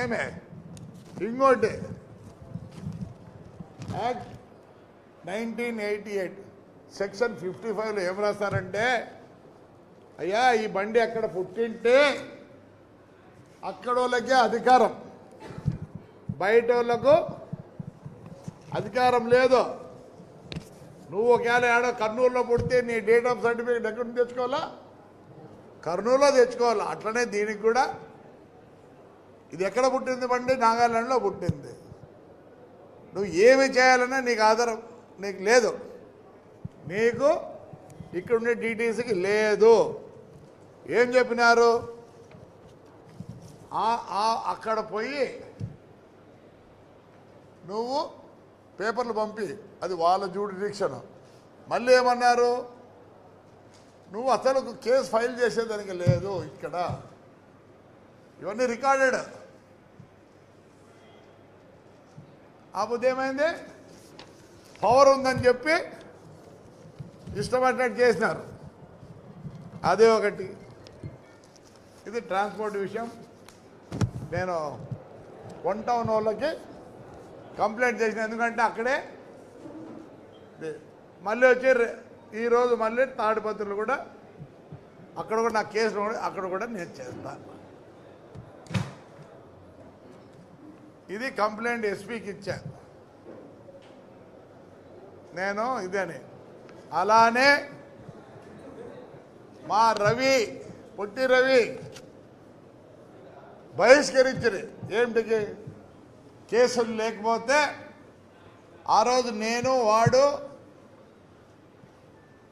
ఏమే ఇంకోటి act 1988 section 55లో ఏం రాస్తారంటే, అయ్యా ఈ బండి ఎక్కడ పుట్టింటే అక్కడోళ్ళకే అధికారం, బయట వాళ్ళకు అధికారం లేదు. నువ్వు ఒకవేళ ఏడో కర్నూలులో పుడితే నీ డేట్ ఆఫ్ సర్టిఫికేట్ ఎక్కడ నుంచి తెచ్చుకోవాలా? కర్నూలులో తెచ్చుకోవాలా. అట్లనే దీనికి కూడా ఇది ఎక్కడ పుట్టింది బండి? నాగాలాండ్లో పుట్టింది. నువ్వు ఏమి చేయాలన్నా నీకు ఆధారం నీకు లేదు, నీకు ఇక్కడ ఉండే డీటీసీకి లేదు. ఏం చెప్పినారు? అక్కడ పోయి నువ్వు పేపర్లు పంపి, అది వాళ్ళ జ్యూరిడిక్షన్. మళ్ళీ ఏమన్నారు? నువ్వు అసలు కేసు ఫైల్ చేసేదానికి లేదు ఇక్కడ. ఇవన్నీ రికార్డెడ్. ఆపోతే ఏమైంది? పవర్ ఉందని చెప్పి ఇష్టపడినట్టు చేసినారు. అదే ఒకటి. ఇది ట్రాన్స్పోర్ట్ విషయం. నేను వన్ టౌన్ వాళ్ళకి కంప్లైంట్ చేసిన, ఎందుకంటే అక్కడే మళ్ళీ వచ్చి ఈరోజు మళ్ళీ తాడిపత్రులు కూడా అక్కడ కూడా నా కేసులు అక్కడ కూడా నేను చేస్తాను. ఇది కంప్లైంట్ ఎస్పీకి ఇచ్చా నేను ఇదని. అలానే మా రవి, పొట్టి రవి బహిష్కరించరు. ఏమిటికి? కేసులు లేకపోతే ఆ రోజు నేను వాడు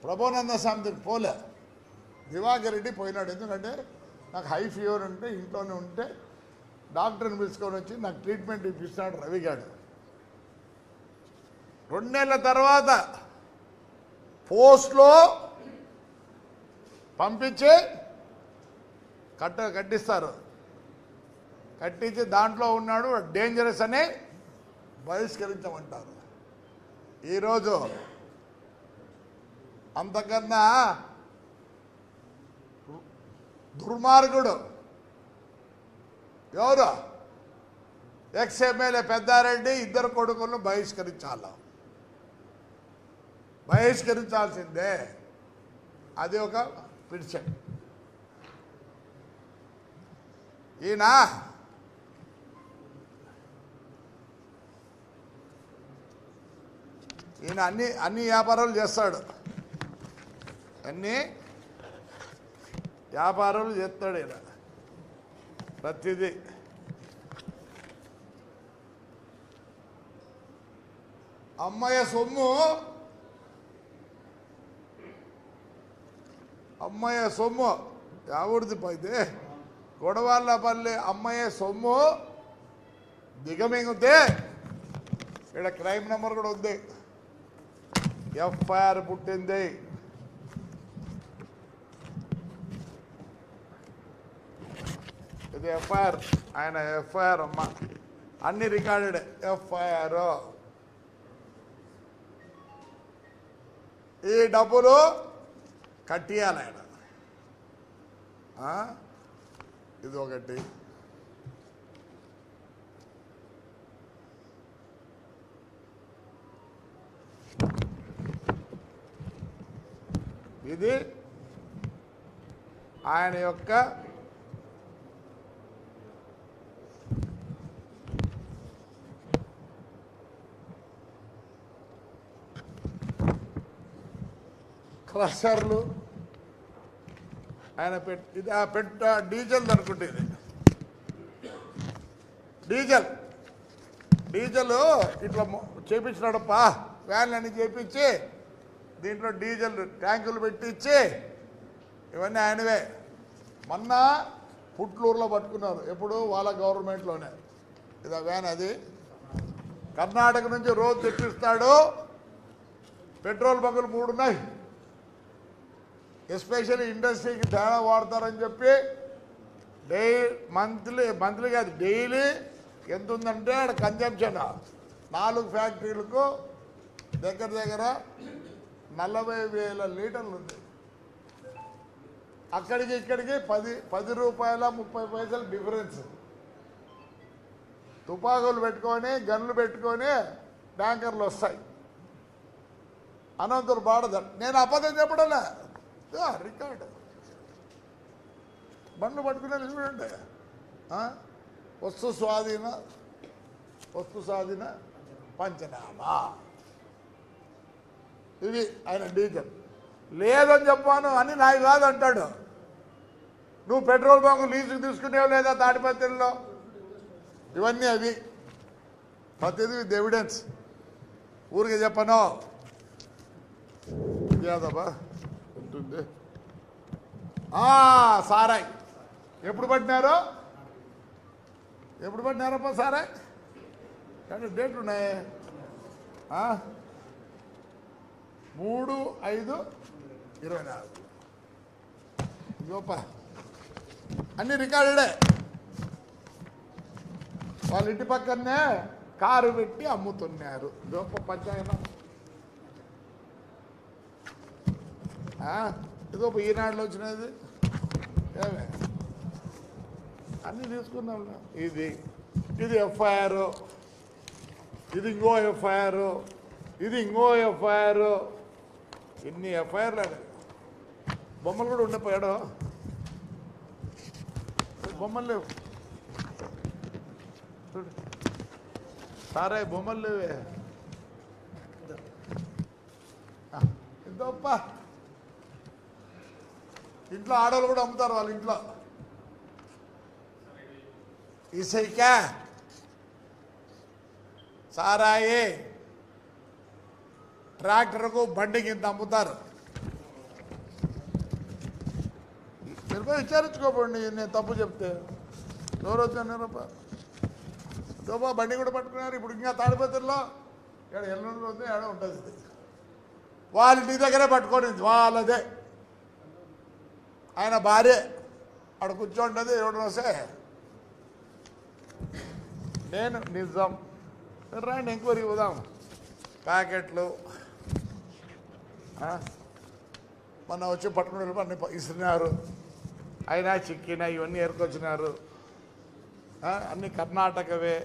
ప్రభోనంద స్వామికి పోలే, దివాకర్ రెడ్డి పోయినాడు. ఎందుకంటే నాకు హై ఫీవర్ ఉంటే ఇంట్లోనే ఉంటే డాక్టర్ని పిలుచుకొని వచ్చి నాకు ట్రీట్మెంట్ ఇప్పిస్తున్నాడు రవిగాడు. 2 నెలల తర్వాత పోస్ట్లో పంపించి కట్టిస్తారు. కట్టించి దాంట్లో ఉన్నాడు డేంజరస్ అని బహిష్కరించమంటారు. ఈరోజు అంతకన్నా దుర్మార్గుడు ఎవరు? ఎక్స్ ఎమ్మెల్యే పెద్దారెడ్డి ఇద్దరు కొడుకులను బహిష్కరించాల్సిందే. అది ఒక పిటిషన్. ఈయన అన్ని వ్యాపారాలు చేస్తాడు, అన్ని వ్యాపారాలు చేస్తాడు ఈయన ప్రతిదీ. అమ్మయ్య సొమ్ము ఎవరిది పోయితే గొడవాళ్ళపల్లి అమ్మయ్య సొమ్ము దిగమింగితే ఇక్కడ క్రైమ్ నెంబర్ కూడా ఉంది, ఎఫ్ఐఆర్ పుట్టింది. ఇది ఎఫ్ఐఆర్, ఆయన ఎఫ్ఐఆర్ అమ్మ, అన్ని రికార్డెడ్ ఎఫ్ఐఆర్. ఈ డబ్బులు కట్టియాలి ఆయన. ఇది ఒకటి. ఇది ఆయన యొక్క క్రషర్లు, ఆయన ఇది డీజిల్ అనుకుంటే, ఇది డీజిల్ ఇట్లా చేపించినాడప్పా, వ్యాన్లు అన్ని చేపించి దీంట్లో డీజిల్ ట్యాంకులు పెట్టించి ఇవన్నీ ఆయనవే. మొన్న పుట్లూరులో పట్టుకున్నారు, ఎప్పుడు వాళ్ళ గవర్నమెంట్లోనే. ఇది వ్యాన్, అది కర్ణాటక నుంచి రోజు తెప్పిస్తాడు. పెట్రోల్ బంకులు 3 ఉన్నాయి, ఎస్పెషల్లీ ఇండస్ట్రీకి తేడా వాడతారని చెప్పి మంత్లీ కాదు డైలీ ఎంత ఉందంటే ఆడ కన్జంప్షన్ 4 ఫ్యాక్టరీలకు దగ్గర 40,000 లీటర్లు ఉంది. అక్కడికి ఇక్కడికి 10 రూపాయల 30 పైసలు డిఫరెన్స్. తుపాకులు పెట్టుకొని గన్లు పెట్టుకొని ట్యాంకర్లు వస్తాయి. అనంతరం బాడదాడు. నేను అబద్ధం చెప్పడంలే, రికార్డు బండ్లు పట్టుకునే చూడండి. వస్తు స్వాధీన పంచనామా, ఇది ఆయన డీజల్. లేదని చెప్పాను అని నాయి కాదంటాడు. నువ్వు పెట్రోల్ బంకు లీజుకు తీసుకునేవు లేదా తాడిపత్రిలో, ఇవన్నీ అవి ప్రతిదీ విత్ ఎవిడెన్స్. ఊరికి చెప్పను కాదబ్బా ఉంటుంది. సారాయ్ ఎప్పుడు పట్టినారప్ప సారాయ్? కానీ డేట్ ఉన్నాయి 3/5/24. గొప్ప అన్ని రికార్డుడే. వాళ్ళ ఇంటి పక్కనే కారు పెట్టి అమ్ముతున్నారు. గొప్ప పంచాయతీ. ఇదో ఈనాడులో వచ్చినది ఏమే అన్నీ తీసుకున్నాం. ఇది ఎఫ్ఐఆర్, ఇది ఇంకో ఎఫ్ఐఆర్, ఇది ఇంకో ఎఫ్ఐఆర్. ఇన్ని ఎఫ్ఐఆర్లు అదే. బొమ్మలు కూడా ఉండిపోయాడు. బొమ్మలు లేవు సారే, బొమ్మలు లేవే. ఎంతప్ప ఇంట్లో ఆడవాళ్ళు కూడా అమ్ముతారు. వాళ్ళ ఇంట్లో ఇసైకా సారాయి ట్రాక్టర్కు బండికి ఇంత అమ్ముతారు. మీరు పోయి విచారించుకోకండి. నేను తప్పు చెప్తే ఎవరు వచ్చారు? దోబా బండి కూడా పట్టుకున్నారు. ఇప్పుడు ఇంకా తాడిపత్రిలో ఇక్కడ ఎల్లుండి వద్దు ఏడో ఉంటుంది. ఇది వాళ్ళ ఇంటి దగ్గరే పట్టుకొని వాళ్ళదే. ఆయన భార్య అక్కడ కూర్చోంటుంది. ఎవడు వస్తే నేను నిజం రండి ఎంక్వైరీ పోదాం. ప్యాకెట్లు మొన్న వచ్చి పట్టుకునే అన్ని ఇస్తున్నారు. అయినా చిక్కినా ఇవన్నీ ఏరుకొచ్చినారు. అన్ని కర్ణాటకవే.